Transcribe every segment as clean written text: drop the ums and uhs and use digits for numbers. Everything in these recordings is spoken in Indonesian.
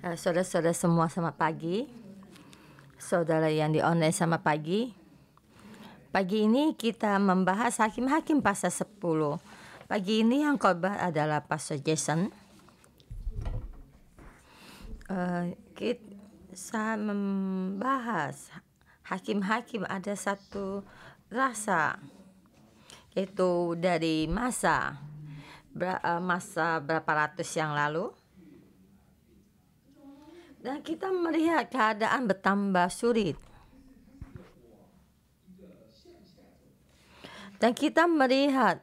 Saudara-saudara semua, selamat pagi. Saudara yang di online, selamat pagi. Pagi ini kita membahas Hakim-Hakim pasal 10. Pagi ini yang khotbah adalah Pastor Jason. Saya membahas Hakim-Hakim ada satu rasa, yaitu dari masa berapa ratus yang lalu. Dan kita melihat keadaan bertambah sulit. Dan kita melihat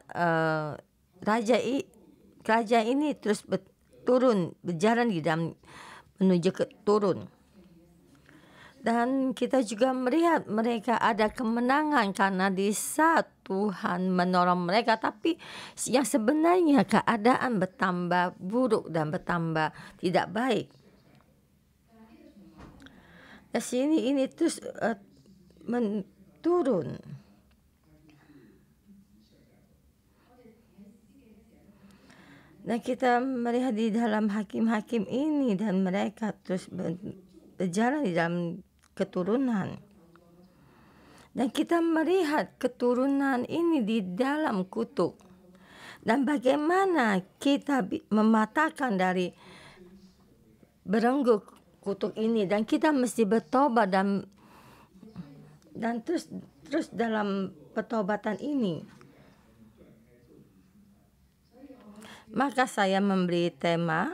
kerajaan ini terus berjalan di dalam menuju ke turun. Dan kita juga melihat mereka ada kemenangan karena di saat Tuhan menolong mereka. Tapi yang sebenarnya keadaan bertambah buruk dan bertambah tidak baik. Di sini ini terus menurun. Dan kita melihat di dalam hakim-hakim ini dan mereka terus berjalan di dalam keturunan. Dan kita melihat keturunan ini di dalam kutuk. Dan bagaimana kita mematahkan dari belenggu kutuk ini, dan kita mesti bertobat dan terus dalam pertobatan ini. Maka saya memberi tema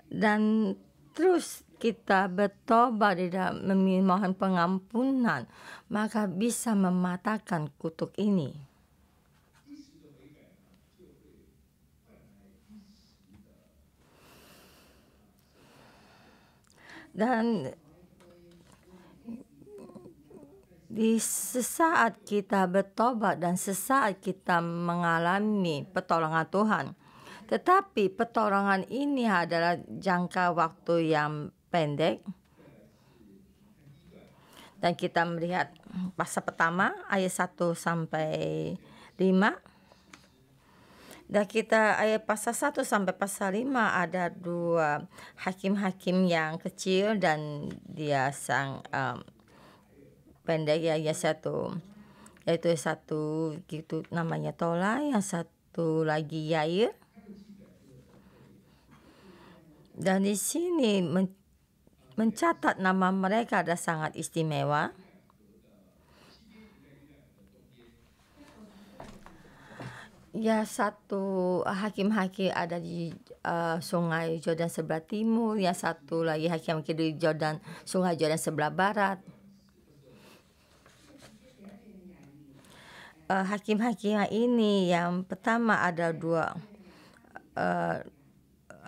dan terus kita bertobat di dalam memohon pengampunan, maka bisa mematahkan kutuk ini. Dan di sesaat kita bertobat dan sesaat kita mengalami pertolongan Tuhan. Tetapi pertolongan ini adalah jangka waktu yang pendek. Dan kita melihat pasal pertama ayat 1 sampai 5. Dan kita ayat pasal 1 sampai pasal 5 ada dua hakim-hakim yang kecil dan dia sang pendek ya, satu yaitu satu gitu namanya Tola, yang satu lagi Yair. Dan di sini mencatat nama mereka ada sangat istimewa. Ya, satu hakim-hakim ada di sungai Yordan sebelah timur, yang satu lagi hakim-hakim di sungai Yordan sebelah barat. Hakim-hakim ini yang pertama ada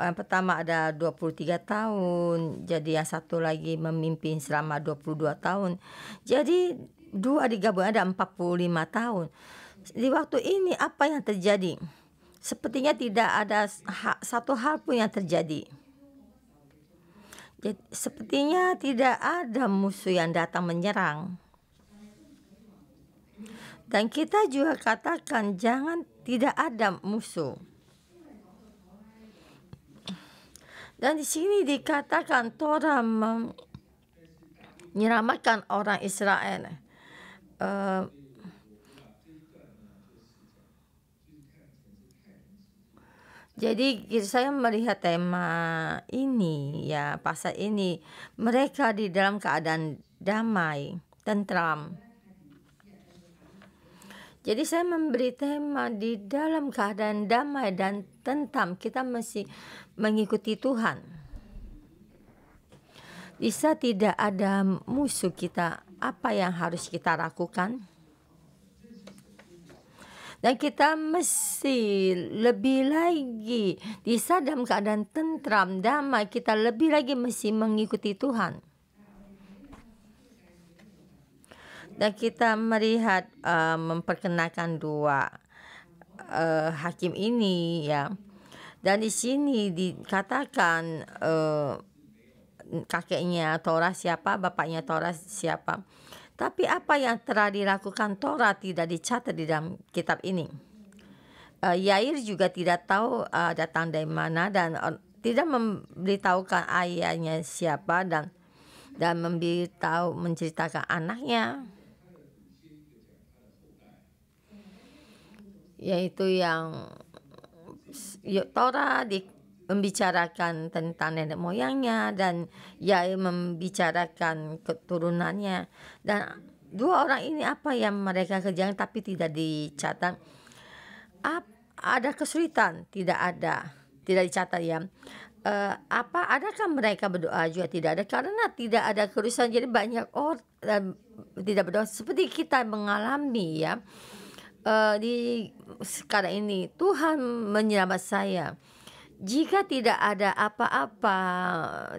yang pertama ada 23 tahun, jadi yang satu lagi memimpin selama 22 tahun. Jadi dua digabung ada 45 tahun. Di waktu ini apa yang terjadi? Sepertinya tidak ada satu hal pun yang terjadi. Jadi, sepertinya tidak ada musuh yang datang menyerang. Dan kita juga katakan jangan tidak ada musuh. Dan di sini dikatakan Torah menyelamatkan orang Israel. Jadi saya melihat tema ini ya, pasal ini mereka di dalam keadaan damai, tentram. Jadi saya memberi tema di dalam keadaan damai dan tentram, kita mesti mengikuti Tuhan. Bisa tidak ada musuh kita, apa yang harus kita lakukan? Dan kita mesti lebih lagi di dalam keadaan tentram, damai, kita lebih lagi mesti mengikuti Tuhan. Dan kita melihat memperkenalkan dua hakim ini ya. Dan di sini dikatakan kakeknya Torah siapa, bapaknya Torah siapa. Tapi apa yang telah dilakukan Torah tidak dicatat di dalam kitab ini. Yair juga tidak tahu datang dari mana dan tidak memberitahukan ayahnya siapa, dan menceritakan anaknya, yaitu yang Torah membicarakan tentang nenek moyangnya, dan Yair membicarakan keturunannya. Dan dua orang ini apa yang mereka kerjakan tapi tidak dicatat. Ada kesulitan? Tidak dicatat ya. Adakah mereka berdoa? Juga tidak ada, karena tidak ada kerusuhan. Jadi banyak orang tidak berdoa seperti kita mengalami ya. Di sekarang ini Tuhan menyelamat saya. Jika tidak ada apa-apa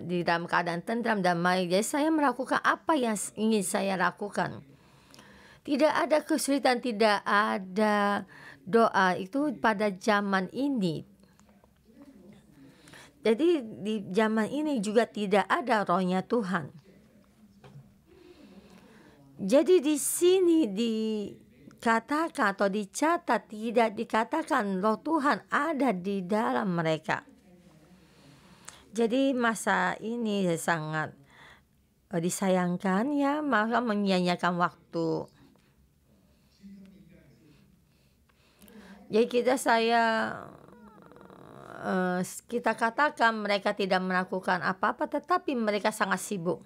di dalam keadaan tentram damai, jadi saya melakukan apa yang ingin saya lakukan. Tidak ada kesulitan, tidak ada doa itu pada zaman ini. Jadi di zaman ini juga tidak ada rohnya Tuhan. Jadi di sini dikatakan atau dicatat, tidak dikatakan roh Tuhan ada di dalam mereka. Jadi masa ini sangat disayangkan ya, maka menyia-nyiakan waktu. Jadi kita katakan mereka tidak melakukan apa-apa, tetapi mereka sangat sibuk.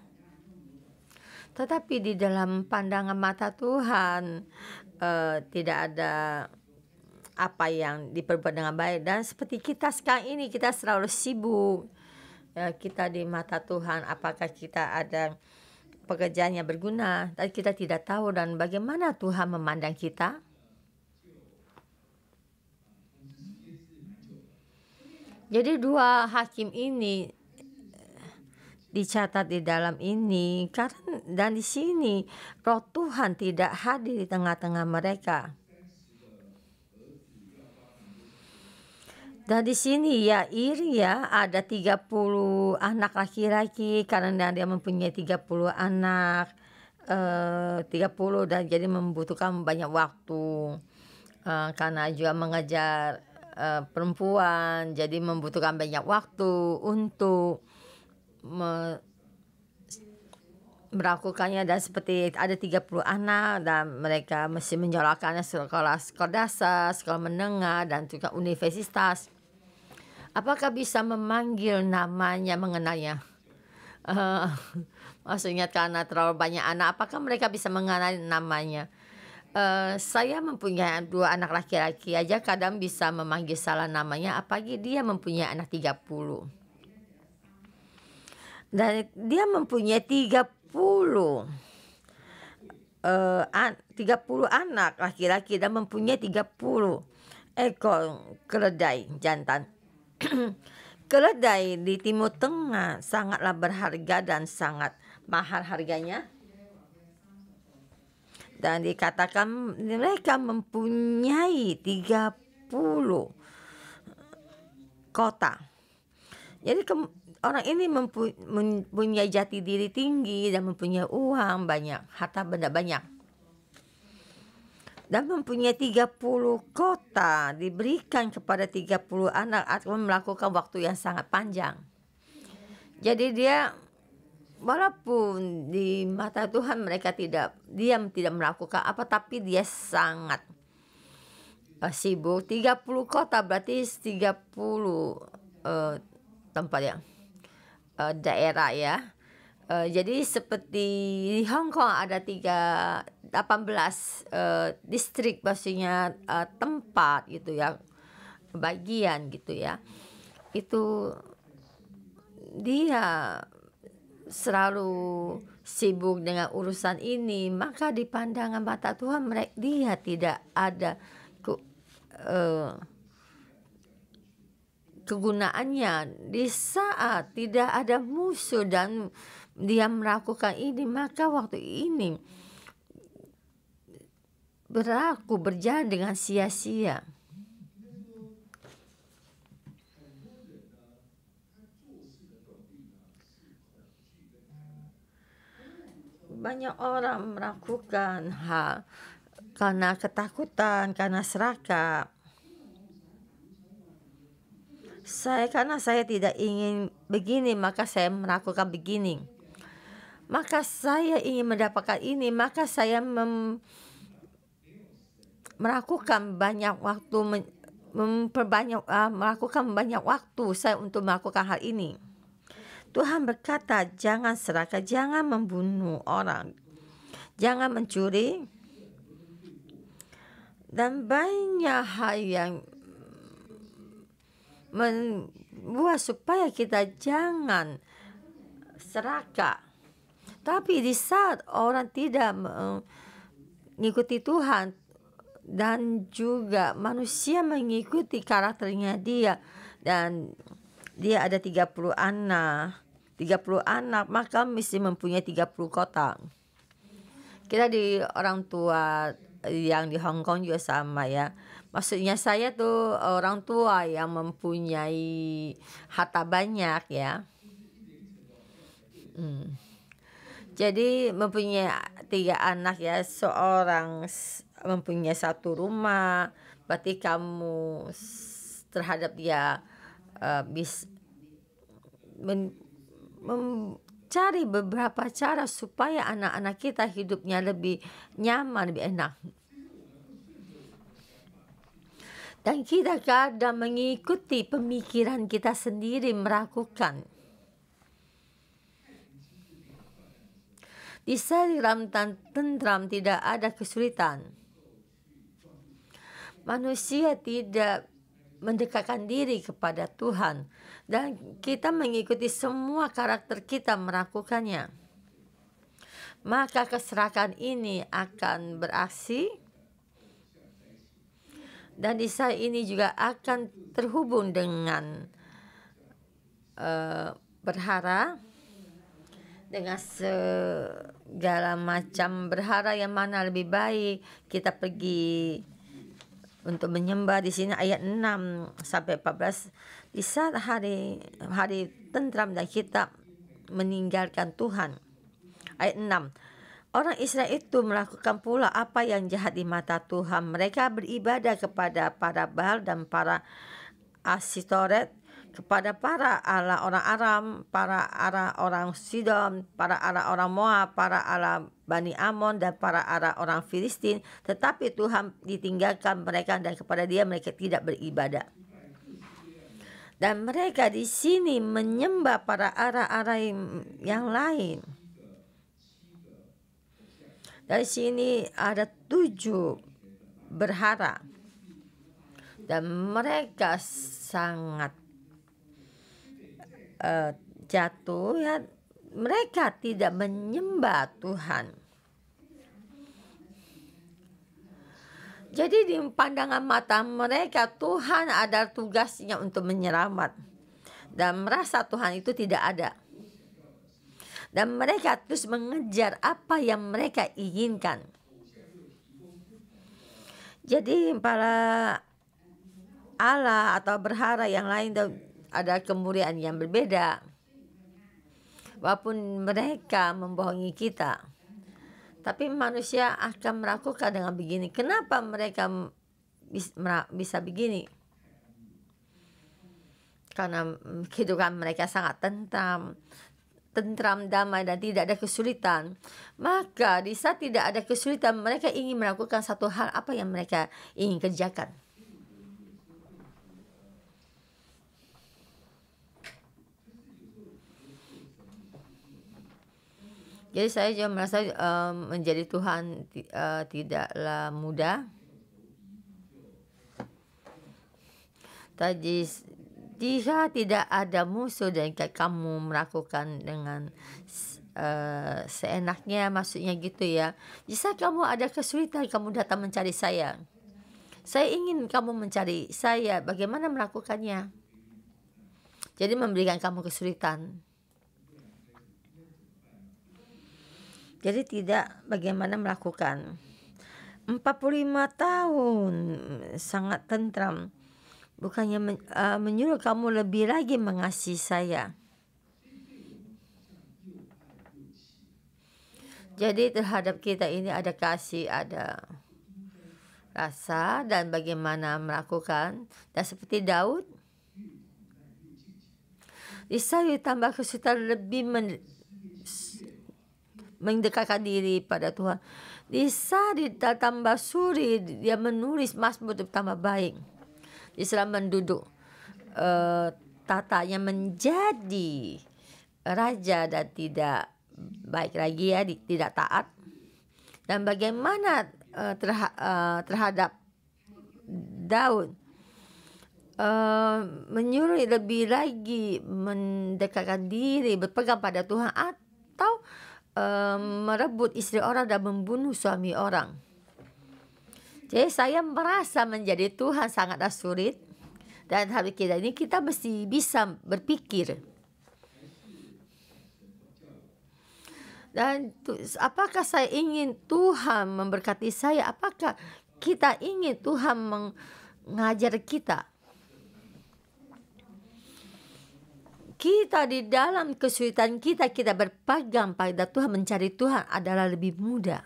Tetapi di dalam pandangan mata Tuhan tidak ada apa yang diperbuat dengan baik. Dan seperti kita sekarang ini, kita selalu sibuk. Kita di mata Tuhan, apakah kita ada pekerjaan yang berguna, dan kita tidak tahu. Dan bagaimana Tuhan memandang kita? Jadi dua hakim ini dicatat di dalam ini, karena dan di sini roh Tuhan tidak hadir di tengah-tengah mereka. Dan di sini Yair ya, ada 30 anak laki-laki, karena dia mempunyai 30 anak, 30, dan jadi membutuhkan banyak waktu, karena juga mengajar perempuan, jadi membutuhkan banyak waktu untuk melakukannya. Dan seperti ada 30 anak, dan mereka mesti menjalankannya sekolah dasar, sekolah menengah, dan juga universitas. Apakah bisa memanggil namanya, mengenalnya? Maksudnya karena terlalu banyak anak, apakah mereka bisa mengenal namanya? Saya mempunyai 2 anak laki-laki aja, kadang bisa memanggil salah namanya, apalagi dia mempunyai anak 30. Dan dia mempunyai 30 anak laki-laki, dan mempunyai 30 ekor keledai jantan. Keledai di Timur Tengah sangatlah berharga dan sangat mahal harganya. Dan dikatakan mereka mempunyai 30 kota. Jadi orang ini mempunyai jati diri tinggi, dan mempunyai uang banyak, harta benda banyak, dan mempunyai 30 kota, diberikan kepada 30 anak atau melakukan waktu yang sangat panjang. Jadi dia, walaupun di mata Tuhan mereka tidak melakukan apa, tapi dia sangat sibuk. 30 kota berarti 30 tempat ya, daerah ya. Jadi seperti di Hong Kong ada 18 distrik, maksudnya tempat gitu ya, bagian gitu ya. Itu dia selalu sibuk dengan urusan ini, maka di pandangan mata Tuhan dia tidak ada kegunaannya. Di saat tidak ada musuh dan dia melakukan ini, maka waktu ini berjalan dengan sia-sia. Banyak orang melakukan hal karena ketakutan, karena serakah. Karena saya tidak ingin begini, maka saya melakukan begini. Maka saya ingin mendapatkan ini, maka saya melakukan banyak waktu, melakukan banyak waktu saya untuk melakukan hal ini. Tuhan berkata, jangan serakah, jangan membunuh orang, jangan mencuri, dan banyak hal yang membuat supaya kita jangan serakah. Tapi di saat orang tidak mengikuti Tuhan dan juga manusia mengikuti karakternya dia, dan dia ada 30 anak, maka mesti mempunyai 30 kotak. Kita di orang tua yang di Hong Kong juga sama ya. Maksudnya saya tuh orang tua yang mempunyai harta banyak ya. Jadi mempunyai 3 anak ya, seorang mempunyai 1 rumah, berarti kamu terhadap dia mencari beberapa cara supaya anak-anak kita hidupnya lebih nyaman, lebih enak. Dan kita kadang mengikuti pemikiran kita sendiri melakukan. Di dalam tentram tidak ada kesulitan. Manusia tidak mendekatkan diri kepada Tuhan, dan kita mengikuti semua karakter kita melakukannya. Maka keserakahan ini akan beraksi, dan di saat ini juga akan terhubung dengan berhara, dengan segala macam berhara yang mana lebih baik kita pergi untuk menyembah. Di sini ayat 6 sampai 14, di saat hari tentram dan kita meninggalkan Tuhan. Ayat 6, orang Israel itu melakukan pula apa yang jahat di mata Tuhan. Mereka beribadah kepada para Baal dan para Asitoret, kepada para Allah orang Aram, para Allah orang Sidon, para Allah orang Moab, para Allah Bani Amon, dan para Allah orang Filistin. Tetapi Tuhan ditinggalkan mereka, dan kepada dia mereka tidak beribadah. Dan mereka di sini menyembah para Allah yang lain. Dari sini ada 7 berhala, dan mereka sangat jatuh ya. Mereka tidak menyembah Tuhan. Jadi di pandangan mata mereka Tuhan adalah tugasnya untuk menyelamat, dan merasa Tuhan itu tidak ada. Dan mereka terus mengejar apa yang mereka inginkan. Jadi para Allah atau berhala yang lain ada kemuliaan yang berbeda. Walaupun mereka membohongi kita, tapi manusia akan melakukan dengan begini. Kenapa mereka bisa begini? Karena kehidupan mereka sangat tentram, damai, dan tidak ada kesulitan. Maka di saat tidak ada kesulitan, mereka ingin melakukan satu hal apa yang mereka ingin kerjakan. Jadi saya juga merasa menjadi Tuhan tidaklah mudah. Tadi jika tidak ada musuh dan kamu melakukan dengan seenaknya, maksudnya gitu ya. Jika kamu ada kesulitan, kamu datang mencari saya. Saya ingin kamu mencari saya. Bagaimana melakukannya? Jadi memberikan kamu kesulitan. Jadi tidak bagaimana melakukan. 45 tahun sangat tentram. Bukannya menyuruh kamu lebih lagi mengasihi saya. Jadi terhadap kita ini ada kasih, ada rasa, dan bagaimana melakukan. Dan seperti Daud, Isa ditambah kesulitan lebih mendekatkan diri pada Tuhan. Isa ditambah sulit, dia menulis Mazmur tambah baik. Isa menduduk tatanya menjadi raja dan tidak baik lagi ya, tidak taat. Dan bagaimana terhadap Daud, menyuruh lebih lagi mendekatkan diri, berpegang pada Tuhan, atau merebut istri orang dan membunuh suami orang. Jadi saya merasa menjadi Tuhan sangatlah sulit. Dan hari kita ini kita mesti bisa berpikir. Dan apakah saya ingin Tuhan memberkati saya? Apakah kita ingin Tuhan mengajar kita? Kita di dalam kesulitan kita berpegang pada Tuhan, mencari Tuhan adalah lebih mudah.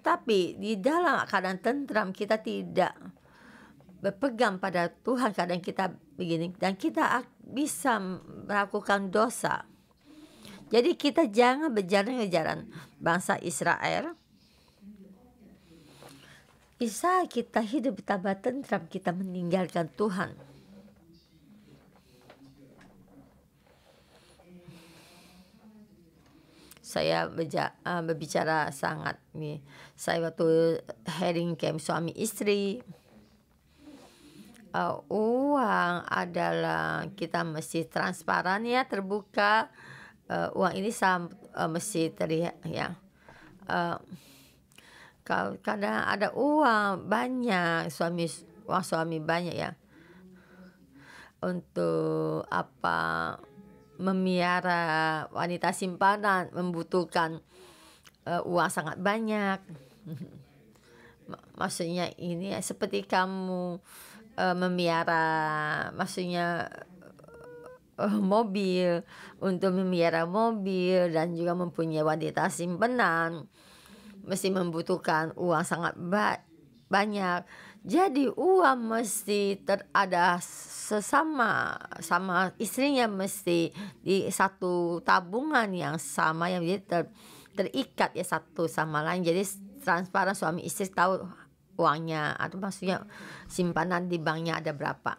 Tapi di dalam keadaan tentram kita tidak berpegang pada Tuhan, kadang kita begini, dan kita bisa melakukan dosa. Jadi kita jangan berjalan ke jalan bangsa Israel. Bisa kita hidup tambah tentram, kita meninggalkan Tuhan. Saya berbicara sangat nih. Saya waktu hearing camp suami istri, uang adalah kita mesti transparan ya, terbuka. Uang ini mesti terlihat ya. Kadang ada uang banyak, uang suami banyak ya, untuk memelihara wanita simpanan membutuhkan uang sangat banyak. Maksudnya ini seperti kamu memelihara, maksudnya mobil, untuk memelihara mobil dan juga mempunyai wanita simpanan mesti membutuhkan uang sangat banyak. Jadi uang mesti ada sama istrinya, mesti di satu tabungan yang sama, yang jadi terikat ya satu sama lain. Jadi transparan, suami istri tahu uangnya, atau maksudnya simpanan di banknya ada berapa.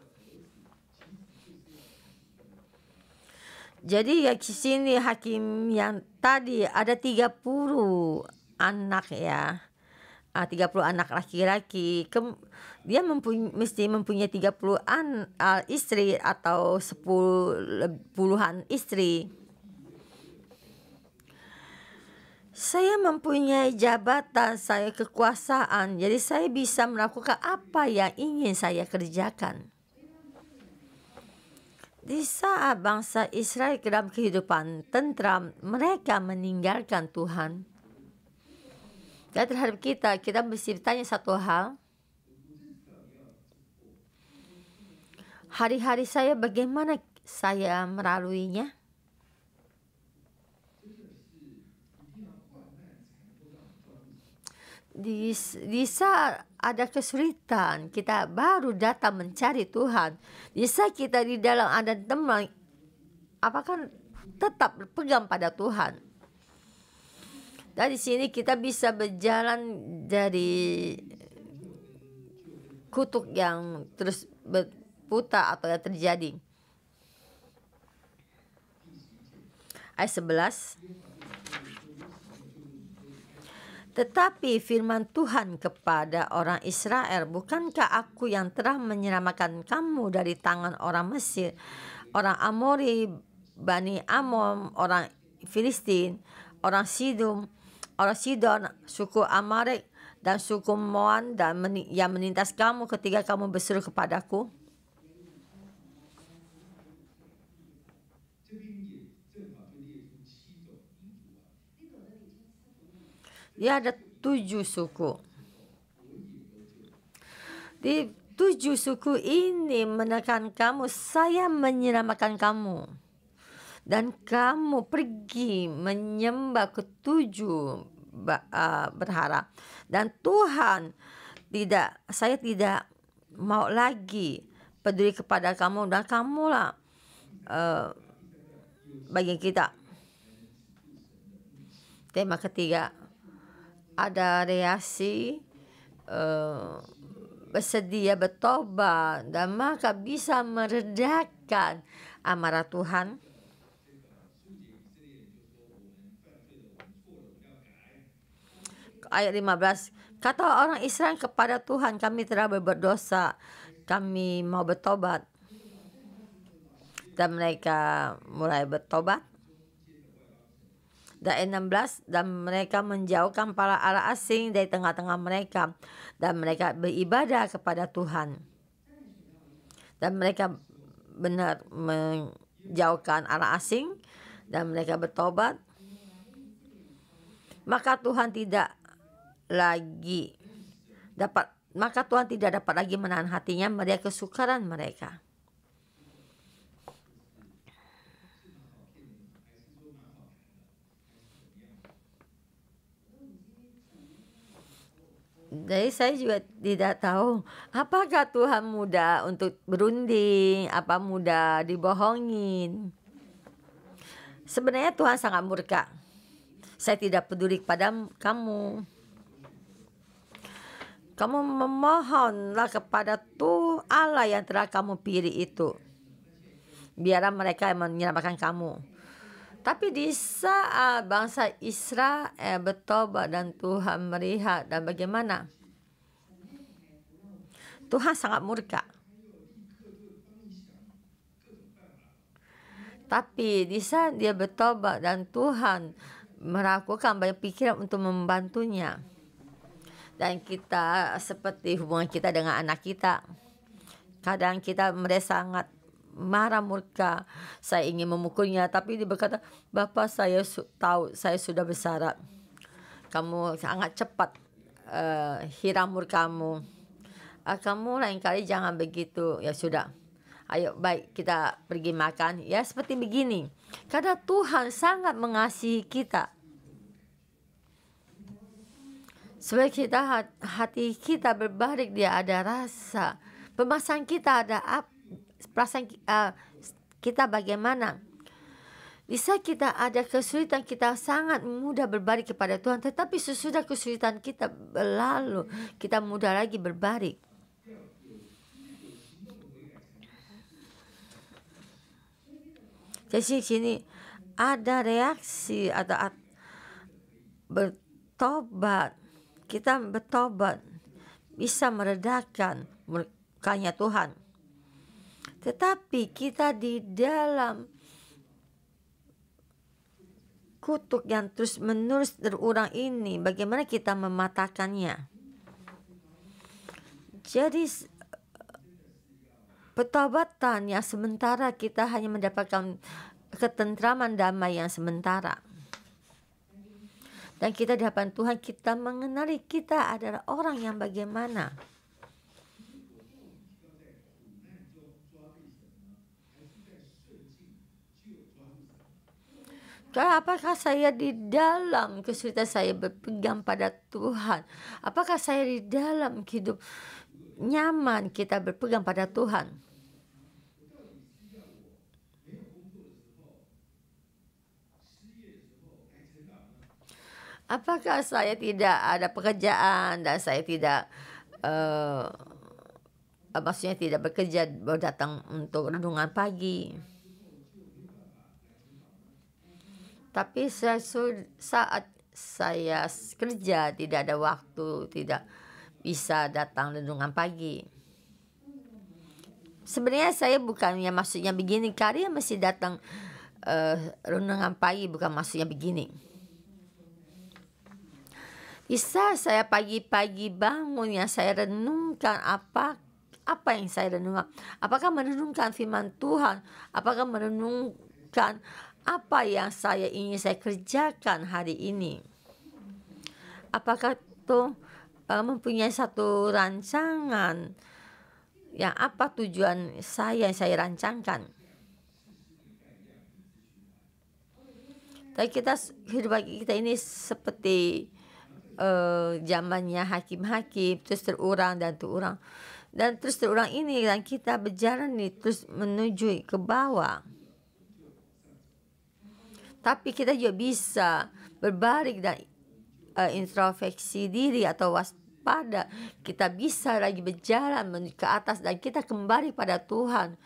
Jadi ya di sini hakim yang tadi ada 30 anak ya, 30 anak laki-laki. Dia mesti mempunyai 30 istri atau 10-an istri. Saya mempunyai jabatan, saya kekuasaan, jadi saya bisa melakukan apa yang ingin saya kerjakan. Di saat bangsa Israel dalam kehidupan tentram, mereka meninggalkan Tuhan. Dan terhadap kita mesti bertanya satu hal. Hari-hari saya bagaimana saya melaluinya? Di saat ada kesulitan, kita baru datang mencari Tuhan. Di saat kita di dalam ada teman, apakah tetap berpegang pada Tuhan? Dan di sini kita bisa berjalan dari kutuk yang terus berputar atau yang terjadi. Ayat 11. Tetapi firman Tuhan kepada orang Israel, bukankah aku yang telah menyelamatkan kamu dari tangan orang Mesir, orang Amori, Bani Amon, orang Filistin, orang Sidon, suku Amalek, dan suku Moab, dan yang menindas kamu ketika kamu berseru kepadaku? Dia ada 7 suku. Di 7 suku ini menekan kamu, saya menyelamatkan kamu. Dan kamu pergi menyembah ketujuh berhala. Dan Tuhan saya tidak mau lagi peduli kepada kamu, dan kamulah bagi kita. Tema ketiga, ada reaksi bersedia bertobat dan maka bisa meredakan amarah Tuhan. Ayat 15, kata orang Israel kepada Tuhan, kami telah berbuat dosa, kami mau bertobat. Dan mereka mulai bertobat. Dan 16, dan mereka menjauhkan para Allah asing dari tengah-tengah mereka, dan mereka beribadah kepada Tuhan. Dan mereka benar menjauhkan Allah asing, dan mereka bertobat. Maka Tuhan tidak dapat lagi menahan hatinya melihat kesukaran mereka. Jadi saya juga tidak tahu apakah Tuhan mudah untuk berunding, apa mudah dibohongin. Sebenarnya Tuhan sangat murka. Saya tidak peduli kepada kamu. Kamu memohonlah kepada Tuhan Allah yang telah kamu pilih itu. Biarlah mereka yang menyelamatkan kamu. Tapi di saat bangsa Israel bertobat dan Tuhan melihat dan bagaimana, Tuhan sangat murka. Tapi di saat dia bertobat dan Tuhan melakukan banyak pikiran untuk membantunya. Dan kita seperti hubungan kita dengan anak kita. Kadang kita merasa sangat marah, murka. Saya ingin memukulnya, tapi dia berkata, Bapak, saya tahu saya sudah besar. Kamu sangat cepat hiram murkamu. Kamu lain kali jangan begitu. Ya sudah. Ayo baik kita pergi makan. Ya seperti begini. Karena Tuhan sangat mengasihi kita. Supaya kita hati kita berbalik, dia ada rasa. Permasalahan kita ada perasaan kita bagaimana. Bisa kita ada kesulitan, kita sangat mudah berbalik kepada Tuhan. Tetapi sesudah kesulitan kita berlalu, kita mudah lagi berbalik. Jadi sini ada reaksi atau bertobat. Kita bertobat bisa meredakan murkanya Tuhan. Tetapi kita di dalam kutuk yang terus menerus terulang ini, bagaimana kita mematahkannya? Jadi pertobatan yang sementara, kita hanya mendapatkan ketentraman damai yang sementara. Dan kita di hadapan Tuhan, kita mengenali kita adalah orang yang bagaimana. Apakah saya di dalam kesulitan saya berpegang pada Tuhan? Apakah saya di dalam hidup nyaman kita berpegang pada Tuhan? Apakah saya tidak ada pekerjaan dan saya tidak maksudnya tidak bekerja, baru datang untuk renungan pagi. Tapi saat saya kerja tidak ada waktu, tidak bisa datang renungan pagi. Sebenarnya saya bukannya maksudnya begini, kalian mesti datang renungan pagi, bukan maksudnya begini. Bisa saya pagi-pagi bangun, yang saya renungkan apa yang saya renungkan? Apakah merenungkan firman Tuhan? Apakah merenungkan apa yang saya ingin saya kerjakan hari ini? Apakah itu mempunyai satu rancangan? Yang apa tujuan saya yang saya rancangkan? Tapi hidup kita ini seperti zamannya hakim-hakim, terus terulang dan terulang. Dan terus terulang ini, dan kita berjalan terus menuju ke bawah. Tapi kita juga bisa berbalik dan introspeksi diri atau waspada. Kita bisa lagi berjalan menuju ke atas dan kita kembali pada Tuhan.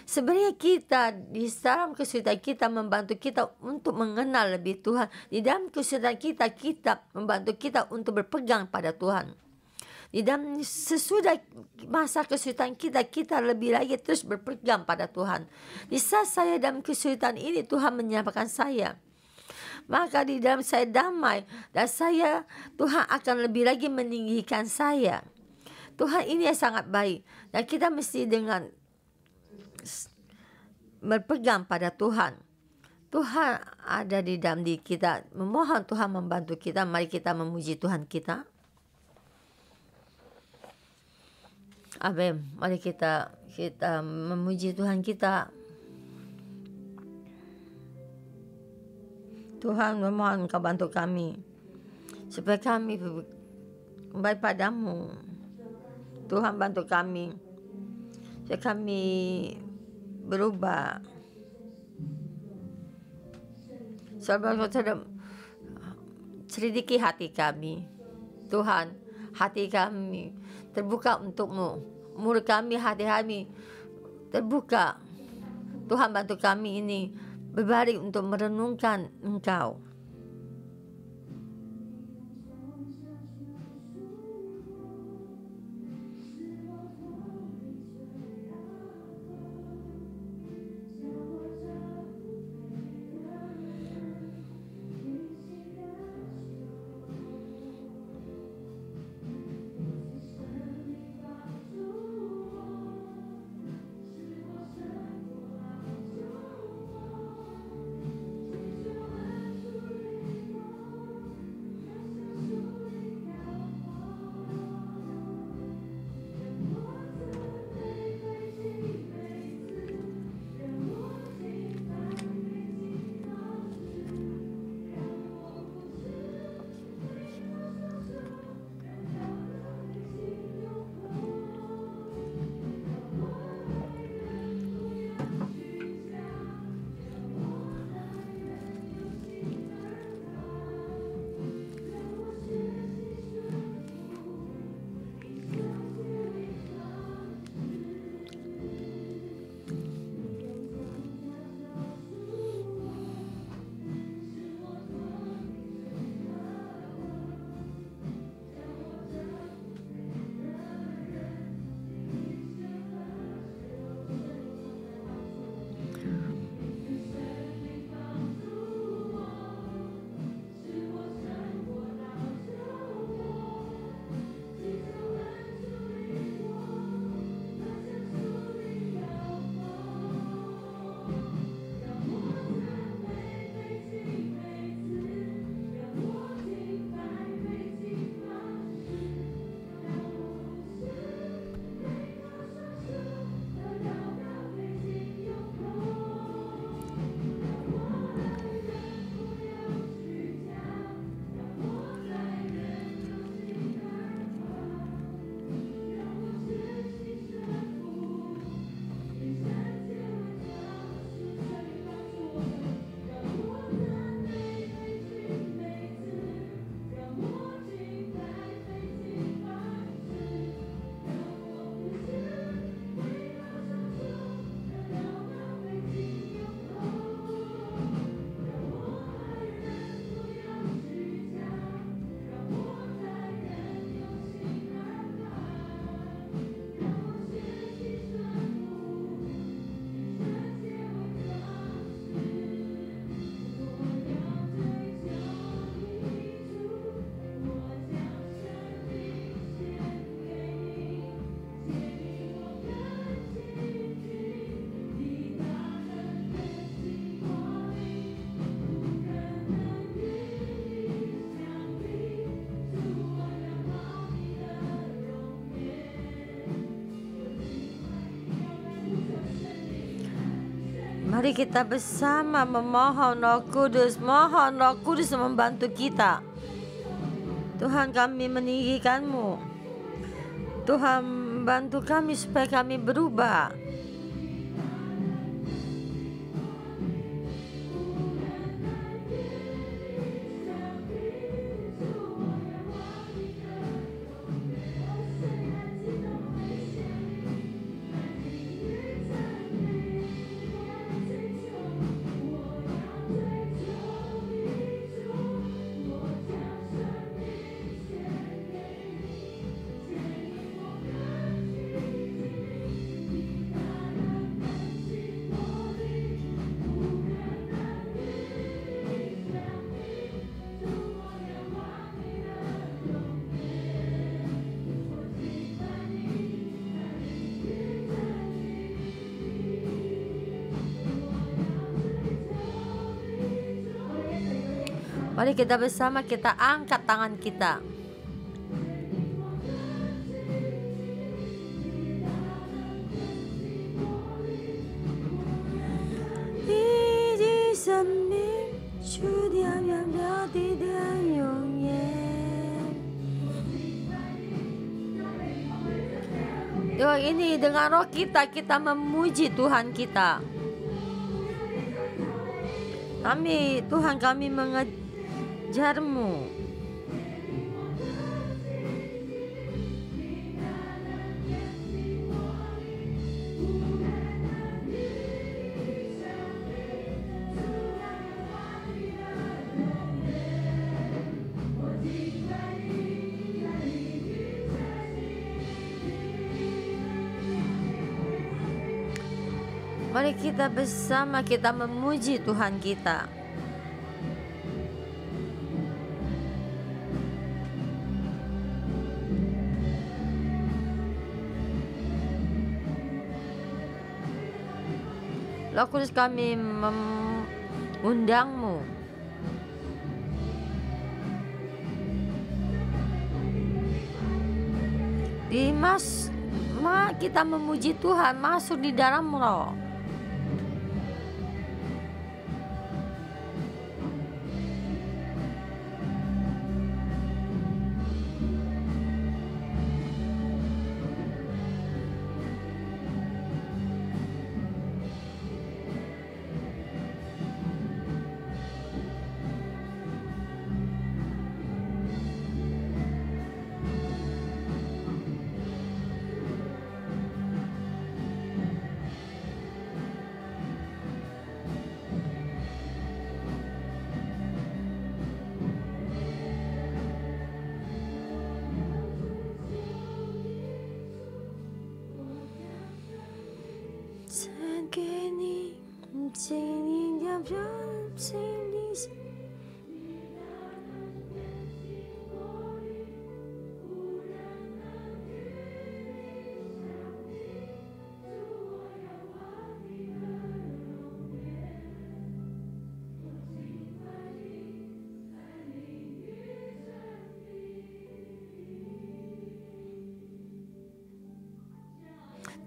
Sebenarnya kita di dalam kesulitan kita membantu kita untuk mengenal lebih Tuhan. Di dalam kesulitan kita membantu kita untuk berpegang pada Tuhan. Di dalam sesudah masa kesulitan kita lebih lagi terus berpegang pada Tuhan. Di saat saya dalam kesulitan ini, Tuhan menyelamatkan saya. Maka di dalam saya damai dan Tuhan akan lebih lagi meninggikan saya. Tuhan ini sangat baik dan kita mesti dengan berpegang pada Tuhan. Tuhan ada di dalam diri kita. Memohon Tuhan membantu kita. Mari kita memuji Tuhan kita. Amin. Mari kita memuji Tuhan kita. Tuhan, memohon Engkau bantu kami supaya kami kembali padamu. Tuhan, bantu kami supaya kami berubah. Selidiki hati kami. Tuhan, hati kami terbuka untuk-Mu. Mulut kami, hati kami terbuka. Tuhan, bantu kami ini berbalik untuk merenungkan Engkau. Mari kita bersama memohon Roh Kudus, mohon Roh Kudus membantu kita. Tuhan, kami meninggikan-Mu. Tuhan, bantu kami supaya kami berubah. Mari kita bersama, kita angkat tangan kita. Ini dengan roh kita memuji Tuhan kita. Tuhan kami mengejar-Mu. Mari kita bersama, kita memuji Tuhan kita. Roh Kudus, kami mengundang-Mu. Kita memuji Tuhan, masuk di dalam roh.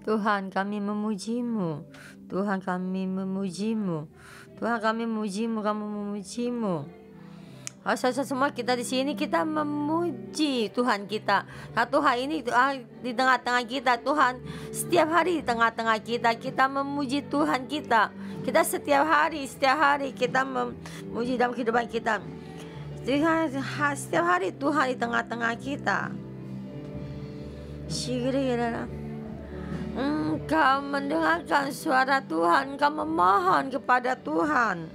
Tuhan, kami memuji-Mu. Tuhan, kami memuji-Mu. Tuhan, kami memuji-Mu, kami memuji-Mu. Saudara semua kita di sini, kita memuji Tuhan kita. Nah, Tuhan ini di tengah-tengah kita. Tuhan setiap hari di tengah-tengah kita, kita memuji Tuhan kita. Kita setiap hari kita memuji dalam kehidupan kita. Setiap hari Tuhan di tengah-tengah kita. Engkau mendengarkan suara Tuhan, engkau memohon kepada Tuhan.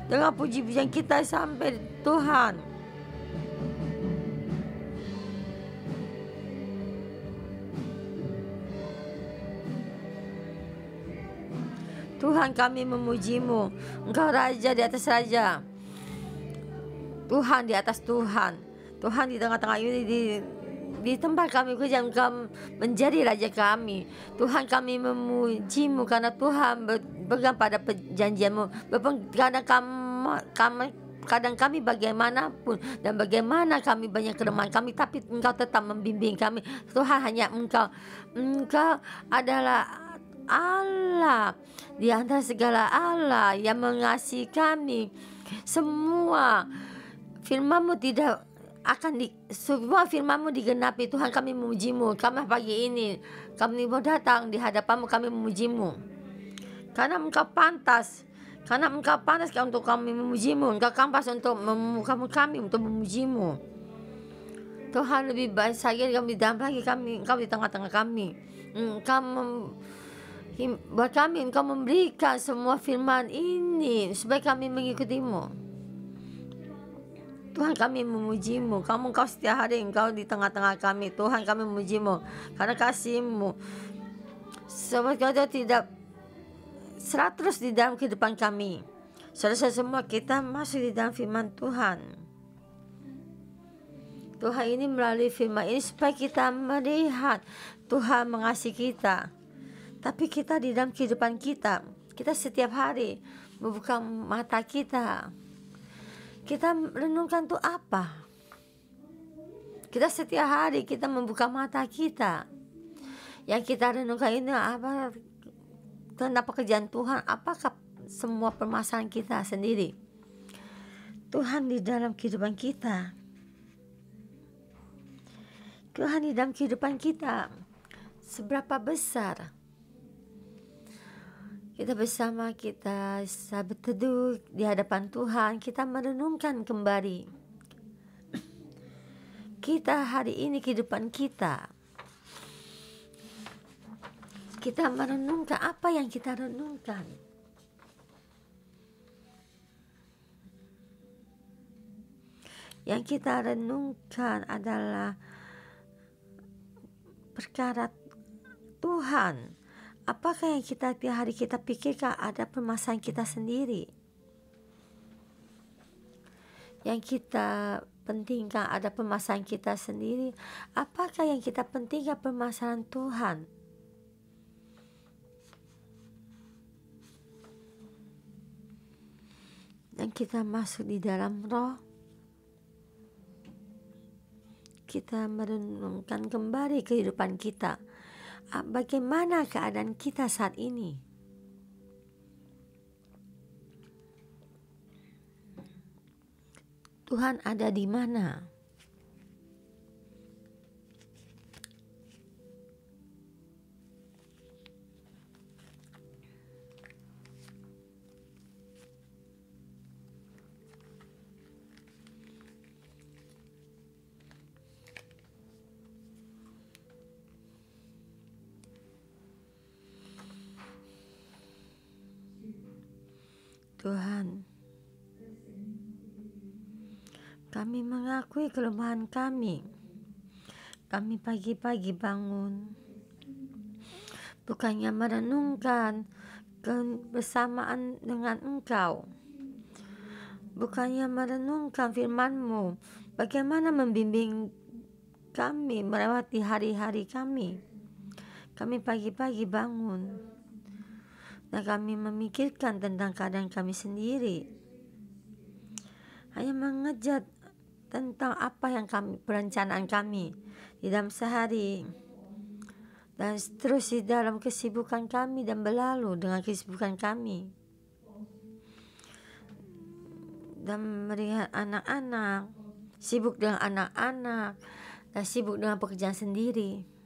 Dengan puji-pujian kita sampai Tuhan. Tuhan, kami memuji-Mu. Engkau Raja di atas Raja, Tuhan di atas Tuhan. Tuhan di tengah-tengah ini, di tempat kami kerja, Engkau menjadi Raja kami. Tuhan, kami memuji-Mu karena Tuhan berpegang pada perjanjian-Mu. Kadang kami bagaimanapun dan bagaimana kami banyak kelemahan kami, tapi Engkau tetap membimbing kami. Tuhan, hanya Engkau adalah Allah di antara segala Allah yang mengasihi kami semua. firman-Mu tidak akan semua firman-Mu digenapi. Tuhan, kami memuji-Mu. Kami pagi ini kami mau datang di hadapan-Mu, kami memuji-Mu. Karena Engkau pantas. Karena Engkau pantas untuk kami memuji-Mu. Engkau pantas untuk kami untuk memuji-Mu. Tuhan, lebih baik saja kami dalam lagi kami, Engkau di tengah-tengah kami. Engkau buat kami, Engkau memberikan semua firman ini supaya kami mengikuti-Mu. Tuhan, kami memuji-Mu. Engkau setiap hari Engkau di tengah-tengah kami. Tuhan, kami memuji-Mu karena kasih-Mu. Sebab Kau tidak 100 di dalam kehidupan kami. Saudara semua kita masuk di dalam firman Tuhan. Tuhan ini melalui firman ini supaya kita melihat Tuhan mengasihi kita. Tapi kita di dalam kehidupan kita setiap hari membuka mata kita. Kita renungkan itu apa? Kita setiap hari kita membuka mata kita. Yang kita renungkan ini apa? Tentang pekerjaan Tuhan, apakah semua permasalahan kita sendiri? Tuhan di dalam kehidupan kita. Tuhan di dalam kehidupan kita seberapa besar? Kita bersama kita sahabat teduh di hadapan Tuhan, kita merenungkan kembali kita hari ini kehidupan kita. Kita merenungkan apa yang kita renungkan. Yang kita renungkan adalah perkara Tuhan. Apakah yang kita tiap hari kita pikirkan ada permasalahan kita sendiri? Yang kita pentingkan ada permasalahan kita sendiri? Apakah yang kita pentingkan permasalahan Tuhan? Dan kita masuk di dalam roh, kita merenungkan kembali kehidupan kita. Bagaimana keadaan kita saat ini? Tuhan ada di mana? Tuhan, kami mengakui kelemahan kami. Kami pagi-pagi bangun, bukannya merenungkan kebersamaan dengan Engkau, bukannya merenungkan firman-Mu, bagaimana membimbing kami melewati hari-hari kami. Kami pagi-pagi bangun dan kami memikirkan tentang keadaan kami sendiri. Hanya mengejar tentang apa yang perencanaan kami di dalam sehari. Dan terus di dalam kesibukan kami dan berlalu dengan kesibukan kami. Dan melihat anak-anak, sibuk dengan anak-anak, dan sibuk dengan pekerjaan sendiri.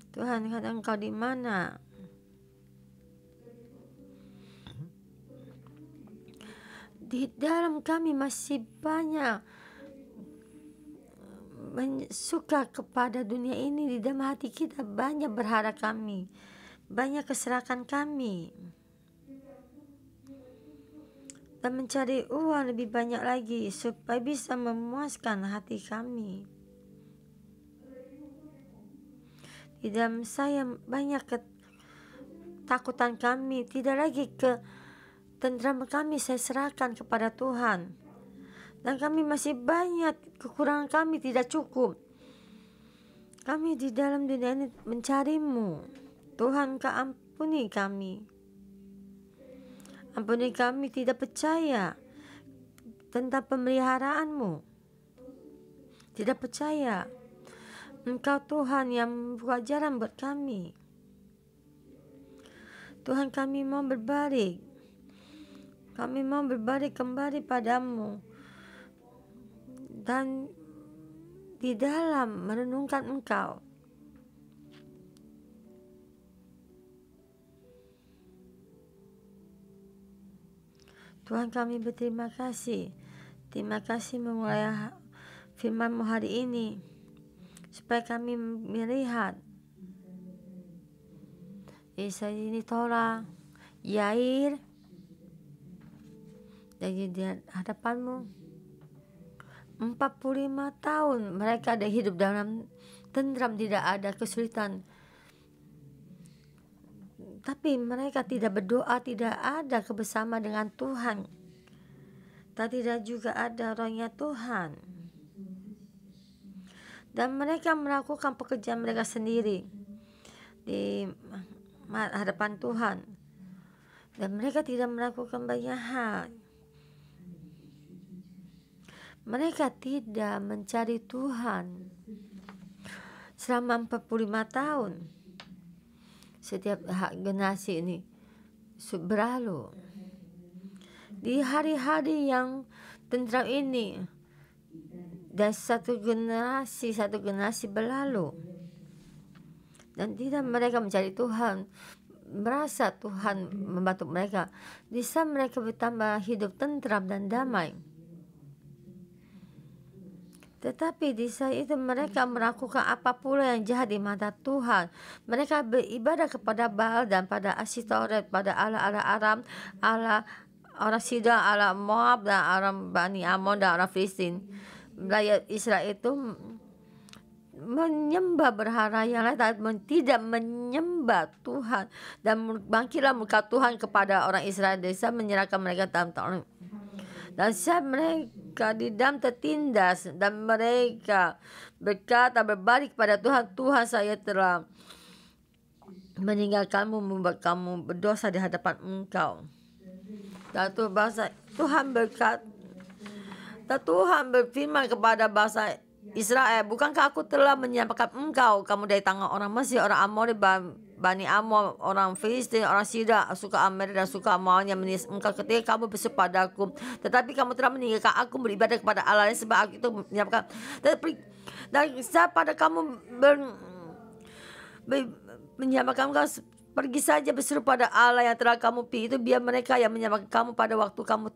Tuhan, kadang Engkau di mana? Di dalam kami masih banyak suka kepada dunia ini. Di dalam hati kita banyak berharap kami, banyak keserakahan kami, dan mencari uang lebih banyak lagi supaya bisa memuaskan hati kami. Di dalam saya banyak ketakutan kami, tidak lagi ketentraman kami saya serahkan kepada Tuhan. Dan kami masih banyak kekurangan kami tidak cukup. Kami di dalam dunia ini mencari-Mu. Tuhan, Kau ampuni kami. Ampuni kami tidak percaya tentang pemeliharaan-Mu. Tidak percaya Engkau Tuhan yang membuka jalan buat kami. Tuhan, kami mau berbalik. Kami mau berbalik kembali padamu dan di dalam merenungkan Engkau. Tuhan, kami berterima kasih. Terima kasih memulai firman-Mu hari ini, supaya kami melihat Yesaya ini Tora, Yair, dan di hadapan-Mu 45 tahun mereka ada hidup dalam tentram, tidak ada kesulitan. Tapi mereka tidak berdoa, tidak ada kebersamaan dengan Tuhan, dan tidak juga ada rohnya Tuhan. Dan mereka melakukan pekerjaan mereka sendiri di hadapan Tuhan, dan mereka tidak melakukan banyak hal. Mereka tidak mencari Tuhan selama 45 tahun. Setiap generasi ini berlalu. Di hari-hari yang tentram ini, dan satu generasi berlalu, dan tidak mereka mencari Tuhan, merasa Tuhan membantu mereka. Di saat mereka bertambah hidup tentram dan damai. Tetapi di saat itu mereka melakukan apa pula yang jahat di mata Tuhan. Mereka beribadah kepada Baal dan pada Asitoret, pada Allah-Allah Aram, Allah orang Sidon, Allah Moab, dan orang Bani Amon, dan orang Filistin. Rakyat Israel itu menyembah berhala yang lain, tidak menyembah Tuhan. Dan bangkitlah muka Tuhan kepada orang Israel, desa menyerahkan mereka dalam tangan. Dan saat mereka di dalam tertindas dan mereka berkata berbalik kepada Tuhan, Tuhan, saya telah meninggalkanmu, membuat kamu berdosa di hadapan Engkau. Dan Tuhan berkata, dan Tuhan berfirman kepada bangsa Israel, bukankah aku telah menyelamatkan engkau, kamu dari tangan orang Mesir, orang Amori, Bani Amon, orang Filistin, orang Syria, suka Amer dan suka Amal yang menindas engkau ketika kamu berseru padaku. Tetapi kamu telah meninggalkan aku, beribadah kepada Allah lain, sebab aku itu menyelamatkan. Dan saat pada kamu menyelamatkan engkau, pergi saja berseru pada Allah yang telah kamu pilih, itu biar mereka yang menyelamatkan kamu pada waktu kamu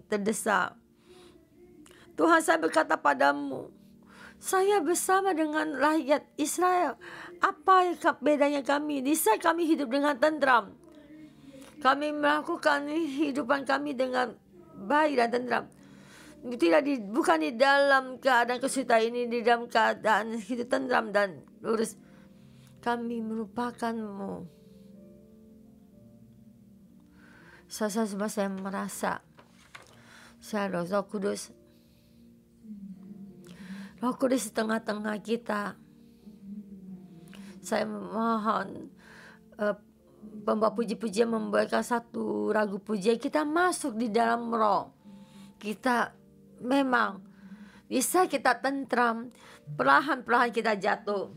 terdesak. Tuhan, saya berkata padamu, saya bersama dengan rakyat Israel. Apa bedanya kami? Di saat kami hidup dengan tentram, kami melakukan hidupan kami dengan baik dan tentram. Bukan di dalam keadaan kesulitan ini, di dalam keadaan hidup tentram dan lurus. Kami melupakanmu. Saya merasa saya Roh Kudus. Roh Kudus di tengah-tengah kita. Saya mohon pembawa puji-pujian membawakan satu ragu pujian. Kita masuk di dalam roh. Kita memang bisa kita tentram. Perlahan-perlahan kita jatuh.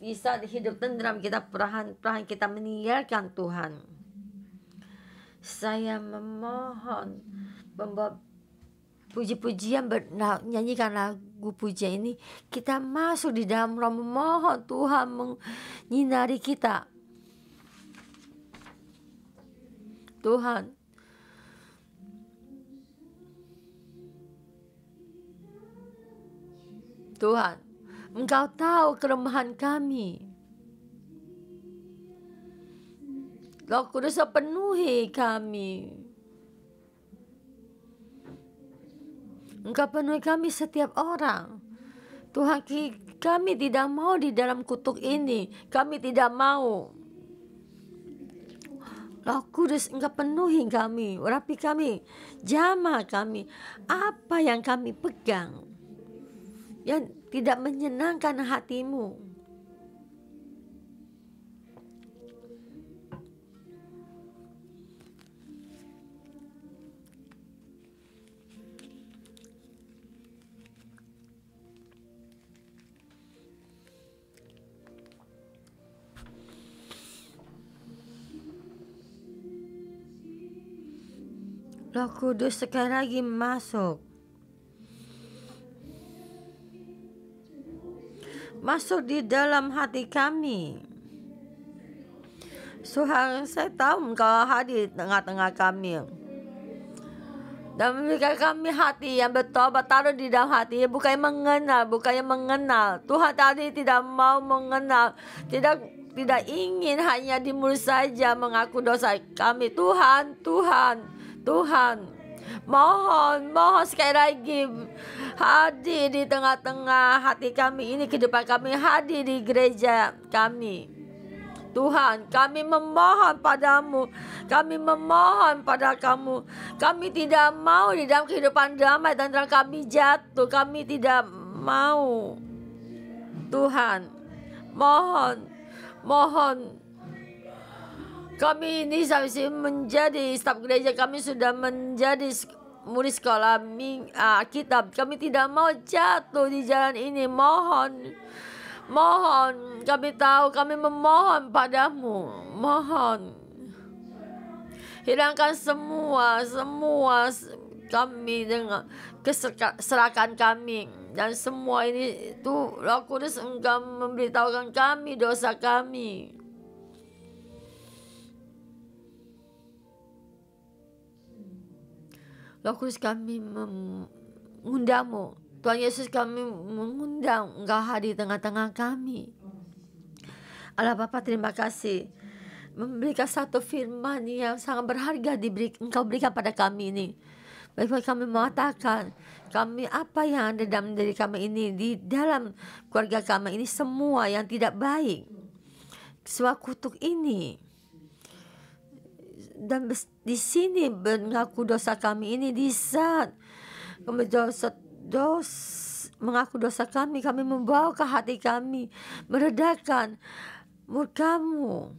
Bisa hidup tentram kita, perlahan-perlahan kita meninggalkan Tuhan. Saya memohon membawa puji-pujian, nyanyikan lagu pujian ini, kita masuk di dalam roh, memohon Tuhan menyinari kita. Tuhan, Engkau tahu kelemahan kami. Roh Kudus penuhi kami. Engkau penuhi kami, setiap orang. Tuhan, kami tidak mau di dalam kutuk ini. Kami tidak mau. Roh Kudus, Engkau penuhi kami, urapi kami, jamah kami. Apa yang kami pegang yang tidak menyenangkan hatimu, Roh Kudus sekali lagi masuk. Masuk di dalam hati kami. Tuhan, saya tahu Engkau hadir di tengah-tengah kami. Dan memberikan kami hati yang bertobat, taruh di dalam hati, bukan yang mengenal. Tuhan tadi tidak mau mengenal, tidak ingin hanya di mulut saja mengaku dosa kami. Tuhan, mohon sekali lagi hadir di tengah-tengah hati kami ini, kehidupan kami, hadir di gereja kami. Tuhan, kami memohon padamu, kami memohon pada kamu. Kami tidak mau di dalam kehidupan damai dan terang kami jatuh. Kami tidak mau. Tuhan, mohon. Kami ini sampai menjadi staf gereja, kami sudah menjadi murid sekolah kitab. Kami tidak mau jatuh di jalan ini. Mohon, kami tahu, kami memohon padamu. Mohon, hilangkan semua kami dengan keserakan kami. Dan semua ini itu Roh Kudus, Engkau memberitahukan kami dosa kami. Roh Kudus, kami mengundangmu. Tuhan Yesus, kami mengundang Engkau hadir di tengah-tengah kami. Allah Bapa, terima kasih memberikan satu firman yang sangat berharga Engkau berikan pada kami ini. Baik kami mengatakan, kami apa yang ada dalam diri kami ini, di dalam keluarga kami ini, semua yang tidak baik, semua kutuk ini, dan di sini mengaku dosa kami ini, di saat kami mengaku dosa kami membawa ke hati kami, meredakan murka-Mu.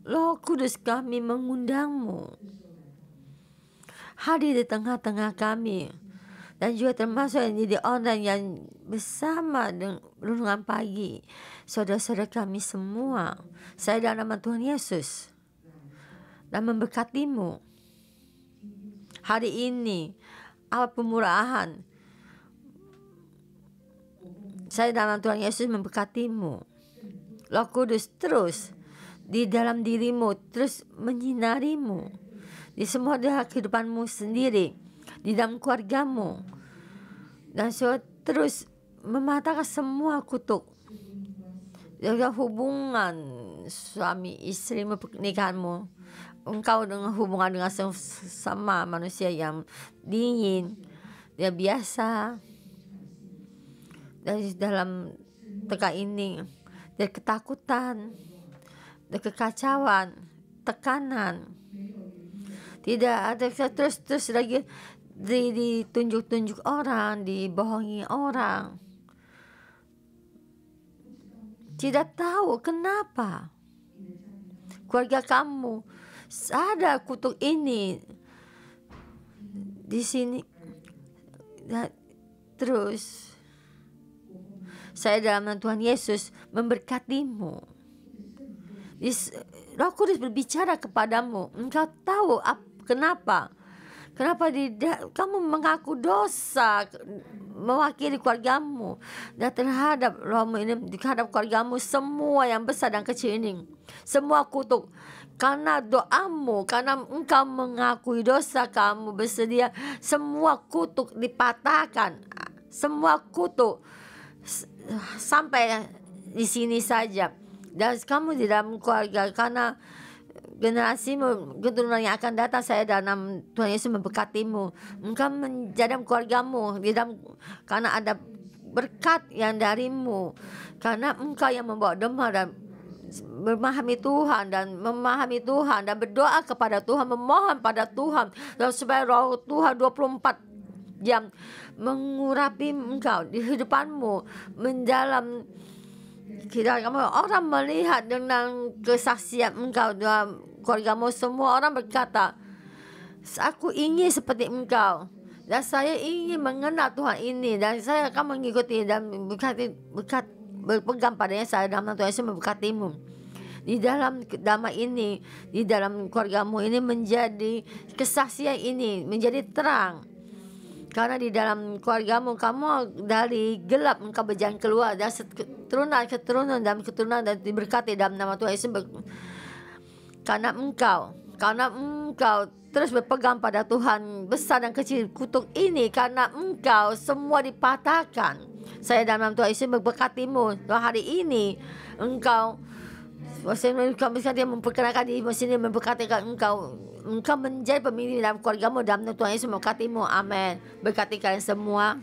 Roh Kudus, kami mengundang-Mu hadir di tengah-tengah kami, dan juga termasuk yang jadi online yang bersama dengan renungan pagi, saudara-saudara kami semua. Saya dalam nama Tuhan Yesus dan memberkati-Mu hari ini, awal pemurahan. Saya dalam Tuhan Yesus memberkati-Mu. Roh Kudus terus di dalam diri-Mu, terus menyinari-Mu di semua dalam kehidupan-Mu sendiri, di dalam keluarga-Mu, dan terus mematahkan semua kutuk dalam hubungan suami istri pernikahan-Mu. Engkau dengan hubungan dengan sama manusia yang dingin, dia biasa, dari dalam teka ini, dari ketakutan, dari kekacauan, tekanan, tidak ada terus lagi ditunjuk orang, dibohongi orang, tidak tahu kenapa keluarga kamu ada kutuk ini di sini. Dan terus saya dalam nama Tuhan Yesus memberkati-Mu. Roh Kudus berbicara kepadamu. Engkau tahu kenapa kamu mengaku dosa mewakili keluargamu, dan terhadap rohmu ini, terhadap keluargamu, semua yang besar dan kecil ini, semua kutuk. Karena doamu, karena engkau mengakui dosa, kamu bersedia semua kutuk dipatahkan. Semua kutuk sampai di sini saja. Dan kamu di dalam keluarga, karena generasimu, keturunan yang akan datang, saya dalam Tuhan Yesus memberkati-Mu. Engkau menjadi keluargamu di dalam, karena ada berkat yang darimu, karena engkau yang membawa demam dan memahami Tuhan dan berdoa kepada Tuhan, memohon pada Tuhan, dan supaya Roh Tuhan 24 jam mengurapi engkau di kehidupanmu, mendalam kita kamu. Orang melihat dengan kesaksian engkau dalam keluargamu, semua orang berkata, aku ingin seperti engkau, dan saya ingin mengenal Tuhan ini, dan saya akan mengikuti dan berpegang padanya. Saya dalam Tuhan Yesus memberkati-Mu. di dalam damai ini, di dalam keluargamu ini menjadi kesaksian ini, menjadi terang. Karena di dalam keluargamu, kamu dari gelap engkau berjalan keluar, dari keturunan keturunan dan keturunan, dan diberkati dalam nama Tuhan Yesus. Karena engkau terus berpegang pada Tuhan besar dan kecil kutuk ini, karena engkau semua dipatahkan. Saya dalam nama Tuhan Yesus memberkatimu hari ini. Engkau dia memperkenalkan diri sini, memberkatikan engkau menjadi pemimpin dalam keluargamu dalam nama Tuhan Yesus memberkatimu. Amin. Berkati kalian semua.